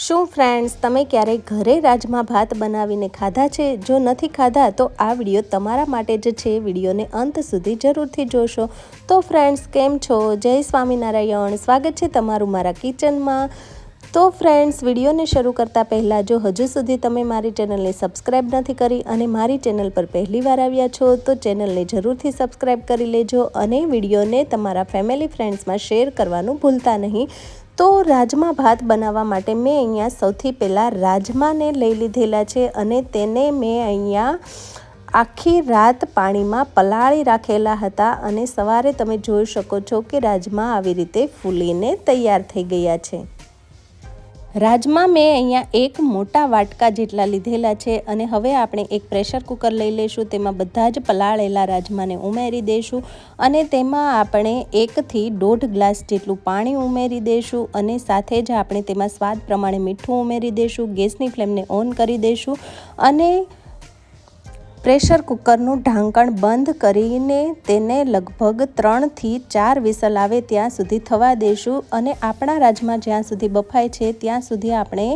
શું ફ્રેન્ડ્સ, તમે ક્યારેય ઘરે રાજમા ભાત બનાવીને ખાધા છે? જો નથી ખાધા તો આ વિડીયો તમારા માટે જ છે. વિડીયોને અંત સુધી જરૂરથી જોશો. તો ફ્રેન્ડ્સ, કેમ છો? જય સ્વામિનારાયણ. સ્વાગત છે તમારું મારા કિચનમાં. તો ફ્રેન્ડ્સ, વિડીયોને શરૂ કરતાં પહેલાં જો હજુ સુધી તમે મારી ચેનલને સબસ્ક્રાઈબ નથી કરી અને મારી ચેનલ પર પહેલી વાર આવ્યા છો તો ચેનલને જરૂરથી સબસ્ક્રાઈબ કરી લેજો અને વિડીયોને તમારા ફેમિલી ફ્રેન્ડ્સમાં શેર કરવાનું ભૂલતા નહીં. તો રાજમા ભાત બનાવવા માટે મેં અહીંયા સૌથી પહેલાં રાજમાને લઈ લીધેલા છે અને તેને મેં અહીંયા આખી રાત પાણીમાં પલાળી રાખેલા હતા અને સવારે તમે જોઈ શકો છો કે રાજમા આવી રીતે ફૂલીને તૈયાર થઈ ગયા છે. રાજમા મેં અહીંયા એક મોટા વાટકા જેટલા લીધેલા છે અને હવે આપણે એક પ્રેશર કુકર લઈ લઈશું. તેમાં બધા જ પલાળેલા રાજમાને ઉમેરી દઈશું અને તેમાં આપણે 1 થી 1.5 ગ્લાસ જેટલું પાણી ઉમેરી દઈશું અને સાથે જ આપણે તેમાં સ્વાદ પ્રમાણે મીઠું ઉમેરી દઈશું. ગેસની ફ્લેમને ઓન કરી દઈશું અને પ્રેશર કુકરનું ઢાંકણ બંધ કરીને તેને લગભગ 3 થી 4 વિસલ આવે ત્યાં સુધી થવા દઈશું અને આપણા રાજમા જ્યાં સુધી બફાય છે ત્યાં સુધી આપણે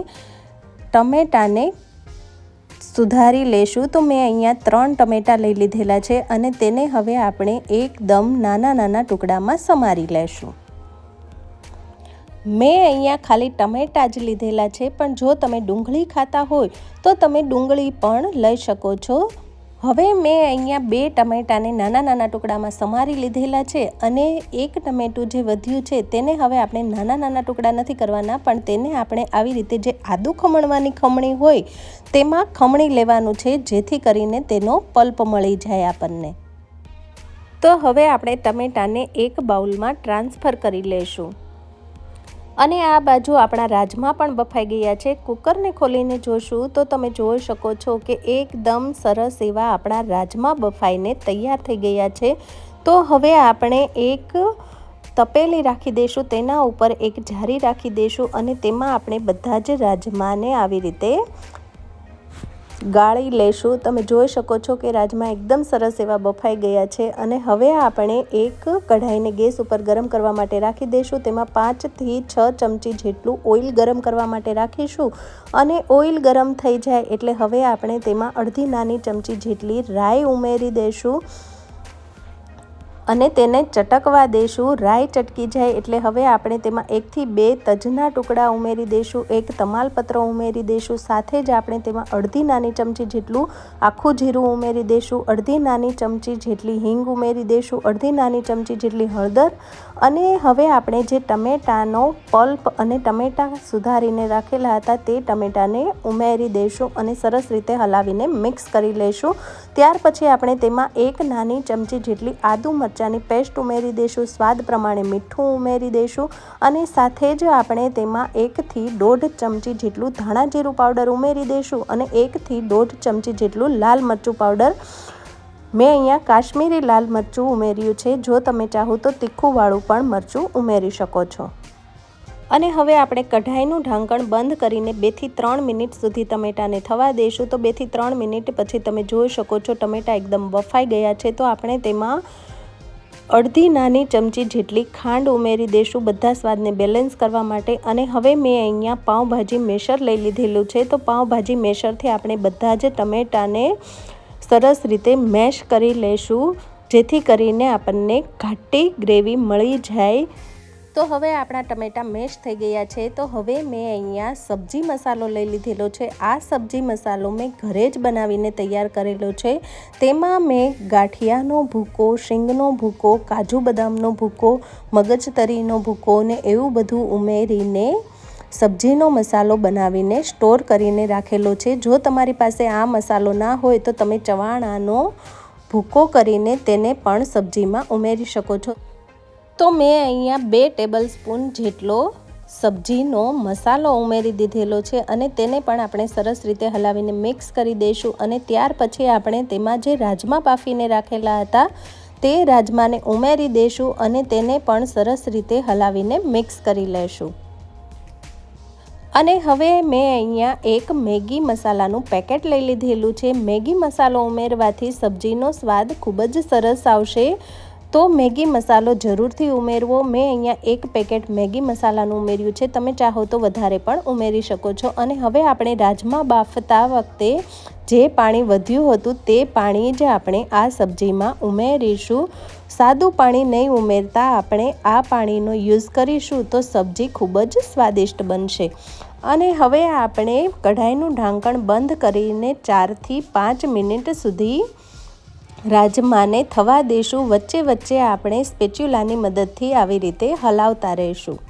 ટમેટાને સુધારી લેશું. તો મેં અહીંયા 3 ટમેટા લઈ લીધેલા છે અને તેને હવે આપણે એકદમ નાના નાના ટુકડામાં સમારી લેશું. મેં અહીંયા ખાલી ટમેટા જ લીધેલા છે, પણ જો તમે ડુંગળી ખાતા હોય તો તમે ડુંગળી પણ લઈ શકો છો. હવે મેં અહીંયા 2 ટમેટાને નાના નાના ટુકડામાં સમારી લીધેલા છે અને એક ટમેટું જે વધ્યું છે તેને હવે આપણે નાના નાના ટુકડા નથી કરવાના, પણ તેને આપણે આવી રીતે જે આદું ખમણવાની ખમણી હોય તેમાં ખમણી લેવાનું છે, જેથી કરીને તેનો પલ્પ મળી જાય આપણને. તો હવે આપણે ટમેટાને એક બાઉલમાં ટ્રાન્સફર કરી લઈશું અને આ બાજુ આપણા રાજમા પણ બફાઈ ગયા છે. કુકરને ખોલીને જોશું તો તમે જોઈ શકો છો કે એકદમ સરસ એવા આપણા રાજમા બફાઈને તૈયાર થઈ ગયા છે. તો હવે આપણે એક તપેલી રાખી દઈશું, તેના ઉપર એક જારી રાખી દઈશું અને તેમાં આપણે બધા જ રાજમાને આવી રીતે ગાળી લેશું. તમે જોઈ શકો છો કે રાજમા એકદમ સરસ એવા બફાઈ ગયા છે અને હવે આપણે એક કઢાઈને ગેસ ઉપર ગરમ કરવા માટે રાખી દઈશું. તેમાં 5 થી 6 ચમચી જેટલું ઓઇલ ગરમ કરવા માટે રાખીશું અને ઓઇલ ગરમ થઈ જાય એટલે હવે આપણે તેમાં અડધી નાની ચમચી જેટલી રાઈ ઉમેરી દઈશું અને તેને ચટકવા દઈશું. રાઈ ચટકી જાય એટલે હવે આપણે તેમાં 1 થી 2 તજના ટુકડા ઉમેરી દઈશું, એક તમાલપત્ર ઉમેરી દઈશું, સાથે જ આપણે તેમાં અડધી નાની ચમચી જેટલું આખું જીરું ઉમેરી દઈશું, અડધી નાની ચમચી જેટલી હિંગ ઉમેરી દઈશું, અડધી નાની ચમચી જેટલી હળદર અને હવે આપણે જે ટમેટાનો પલ્પ અને ટમેટા સુધારીને રાખેલા હતા તે ટમેટાને ઉમેરી દઈશું અને સરસ રીતે હલાવીને મિક્સ કરી લઈશું. ત્યાર પછી આપણે તેમાં 1 નાની ચમચી જેટલી આદુ મરચાંની પેસ્ટ ઉમેરી દઈશું, સ્વાદ પ્રમાણે મીઠું ઉમેરી દઈશું અને સાથે જ આપણે તેમાં 1 થી 1.5 ચમચી જેટલું ધાણા જીરું પાવડર ઉમેરી દઈશું અને 1 થી 1.5 ચમચી જેટલું લાલ મરચું પાવડર. મેં અહીંયા કાશ્મીરી લાલ મરચું ઉમેર્યું છે, જો તમે ચાહો તો તીખુંવાળું પણ મરચું ઉમેરી શકો છો. અને હવે આપણે કઢાઈનું ઢાંકણ બંધ કરીને 2 થી 3 મિનિટ સુધી ટમેટાને થવા દઈશું. તો 2 થી 3 મિનિટ પછી તમે જોઈ શકો છો ટમેટા એકદમ બફાઈ ગયા છે. તો આપણે તેમાં અડધી નાની ચમચી જેટલી ખાંડ ઉમેરી દઈશું બધા સ્વાદને બેલેન્સ કરવા માટે. અને હવે મેં અહીંયા પાઉંભાજી મેશર લઈ લીધેલું છે. તો પાઉંભાજી મેશરથી આપણે બધા જ ટમેટાને સરસ રીતે મેશ કરી લઈશું, જેથી કરીને આપણને ઘાટી ગ્રેવી મળી જાય. તો હવે આપણા ટમેટા મેશ થઈ ગયા છે. તો હવે મેં અહીંયા સબ્જી મસાલો લઈ લીધેલો છે. આ સબ્જી મસાલો મેં ઘરે જ બનાવીને તૈયાર કરેલો છે. તેમાં મેં ગાંઠિયાનો ભૂકો, શીંગનો ભૂકો, કાજુ બદામનો ભૂકો, મગજતરીનો ભૂકો ને એવું બધું ઉમેરીને સબ્જીનો મસાલો બનાવીને સ્ટોર કરીને રાખેલો છે. જો તમારી પાસે આ મસાલો ના હોય તો તમે ચવાણાનો ભૂકો કરીને તેને પણ સબ્જીમાં ઉમેરી શકો છો. તો મેં અહીંયા 2 ટેબલ સ્પૂન જેટલો સબ્જીનો મસાલો ઉમેરી દીધેલો છે અને તેને પણ આપણે સરસ રીતે હલાવીને મિક્સ કરી દઈશું અને ત્યાર પછી આપણે તેમાં જે રાજમા બાફીને રાખેલા હતા તે રાજમાને ઉમેરી દઈશું અને તેને પણ સરસ રીતે હલાવીને મિક્સ કરી લઈશું. અને હવે મેં અહીંયા એક મેગી મસાલાનું પેકેટ લઈ લીધેલું છે. મેગી મસાલો ઉમેરવાથી સબ્જીનો સ્વાદ ખૂબ જ સરસ આવશે. તો મેગી મસાલો જરૂરથી ઉમેરવો। મેં અહીંયા 1 પેકેટ મેગી મસાલાનું ઉમેર્યું છે, તમે ચાહો તો વધારે પણ ઉમેરી શકો છો। અને હવે આપણે રાજમા બાફતા વખતે જે પાણી વધ્યું હતું તે પાણી જ આપણે આ સબ્જીમાં ઉમેરીશું। સાદું પાણી નહીં ઉમેરતા આપણે આ પાણીનો યુઝ કરીશું તો સબ્જી ખૂબ જ સ્વાદિષ્ટ બનશે। અને હવે આપણે કઢાઈનું ઢાંકણ બંધ કરીને 4 થી 5 મિનિટ સુધી રાજમાને થવા દેશું। વચ્ચે વચ્ચે આપણે સ્પેચ્યુલાની મદદથી આવી રીતે હલાવતા રહીશું।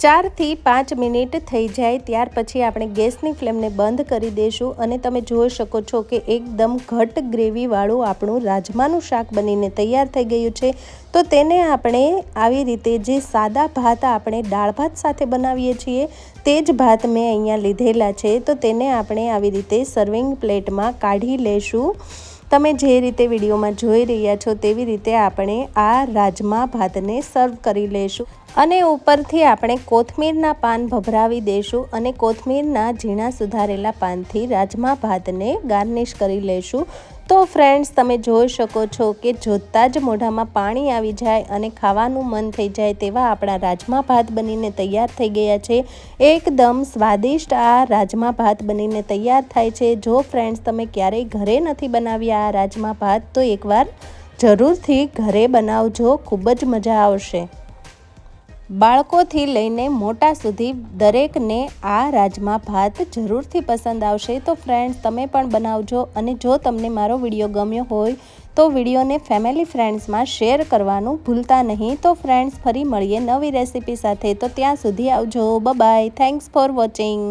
4 થી 5 મિનિટ થઈ જાય ત્યાર પછી આપણે ગેસની ફ્લેમને બંધ કરી દઈશું। અને તમે જોઈ શકો છો કે એકદમ ઘટ ગ્રેવીવાળું આપણું રાજમાનું શાક બનીને તૈયાર થઈ ગયું છે। તો તેને આપણે આવી રીતે જે સાદા ભાત આપણે દાળ ભાત સાથે બનાવીએ છીએ તે જ ભાત મેં અહીંયા લીધેલા છે। તો તેને આપણે આવી રીતે સર્વિંગ પ્લેટમાં કાઢી લેશું। તમે જે રીતે વિડીયોમાં જોઈ રહ્યા છો તેવી રીતે આપણે આ રાજમા ભાતને સર્વ કરી લેશું। અને ઉપરથી આપણે કોથમીરના પાન ભભરાવી દઈશું અને કોથમીરના ઝીણા સુધારેલા પાનથી રાજમા ભાતને ગાર્નિશ કરી લેશું। તો ફ્રેન્ડ્સ, તમે જોઈ શકો છો કે જોતાં જ મોઢામાં પાણી આવી જાય અને ખાવાનું મન થઈ જાય તેવા આપણા રાજમા ભાત બનીને તૈયાર થઈ ગયા છે। એકદમ સ્વાદિષ્ટ આ રાજમા ભાત બનીને તૈયાર થાય છે। જો ફ્રેન્ડ્સ તમે ક્યારેય ઘરે નથી બનાવ્યા આ રાજમા ભાત તો એકવાર જરૂરથી ઘરે બનાવજો, ખૂબ જ મજા આવશે। બાળકોથી લઈને મોટા સુધી દરેકને આ રાજમા ભાત જરૂરથી પસંદ આવશે। તો ફ્રેન્ડ્સ, તમે પણ બનાવજો। અને જો તમને મારો વિડીયો ગમ્યો હોય તો વિડીયોને ફેમિલી ફ્રેન્ડ્સમાં શેર કરવાનું ભૂલતા નહીં। તો ફ્રેન્ડ્સ, ફરી મળીએ નવી રેસીપી સાથે। તો ત્યાં સુધી આવજો, bye bye, thanks for watching.